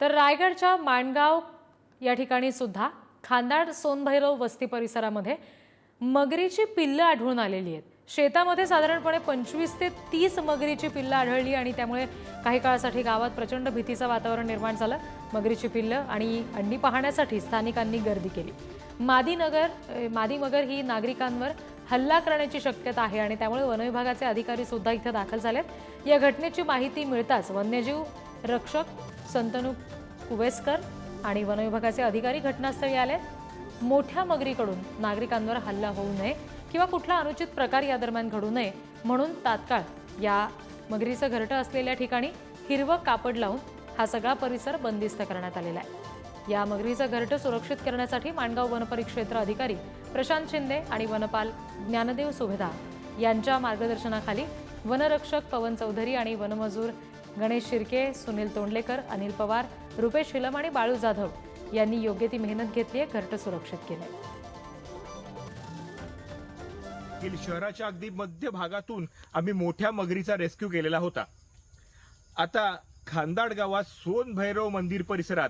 तर रायगडच्या माणगाव या ठिकाणी सुद्धा खांदाड सोनभैरव वस्ती परिसरामध्ये मगरीची पिल्लं आढळून आलेली आहेत। शेतामध्ये साधारणपणे 25 ते 30 मगरीची पिल्लं आढळली आणि त्यामुळे काही काळासाठी गावात प्रचंड भीतीचं वातावरण निर्माण झालं। मगरीची पिल्लं आणि अंडी पाहण्यासाठी स्थानिकांनी गर्दी केली। मादी मगर ही नागरिकांवर हल्ला करण्याची शक्यता आहे आणि त्यामुळे वनविभागाचे अधिकारी सुद्धा इथे दाखल झालेत। या घटनेची माहिती मिळताच वन्यजीव रक्षक संतनू कुवेसकर आणि वनविभागाचे अधिकारी घटनास्थळी आले। मोठ्या मगरीकडून नागरिकांवर हल्ला होऊ नये किंवा कुठला अनुचित प्रकार या दरम्यान घडू नये म्हणून तात्काळ या मगरीचं घरटं असलेल्या ठिकाणी हिरवं कापड लावून हा सगळा परिसर बंदिस्त करण्यात आलेला आहे। या मगरीचं घरटं सुरक्षित करण्यासाठी माणगाव वनपरिक्षेत्र अधिकारी प्रशांत शिंदे आणि वनपाल ज्ञानदेव सुभेदार यांच्या मार्गदर्शनाखाली वनरक्षक पवन चौधरी आणि वनमजूर गणेश शिर्के, सुनील तोंडलेकर, अनिल पवार, रुपेश हिलम आणि बाळू जाधव यांनी योग्य ती मेहनत घेतली आहे, घरटं सुरक्षित केलंय। शहराच्या अगदी मध्य भागातून आम्ही मोठ्या मगरीचा रेस्क्यू केलेला होता। आता खांदाड गावात सोनभैरव मंदिर परिसरात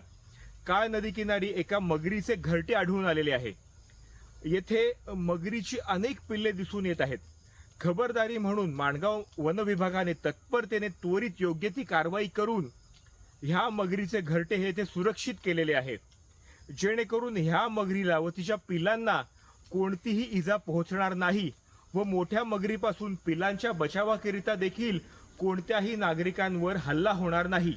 काळ नदी किनारी एका मगरीचे घरटे आढळून आलेले आहे। येथे मगरीची अनेक पिल्ले दिसून येत आहेत। खबरदारी म्हणून माणगाव वन विभागाने तत्परतेने त्वरित योग्य ती कारवाई करून ह्या मगरीचे घरटे हे ते सुरक्षित केलेले आहेत, जेणेकरून ह्या मगरीला व तिच्या पिलांना कोणतीही इजा पोहोचणार नाही व मोठ्या मगरीपासून पिलांच्या बचावाकरिता देखील कोणत्याही नागरिकांवर हल्ला होणार नाही।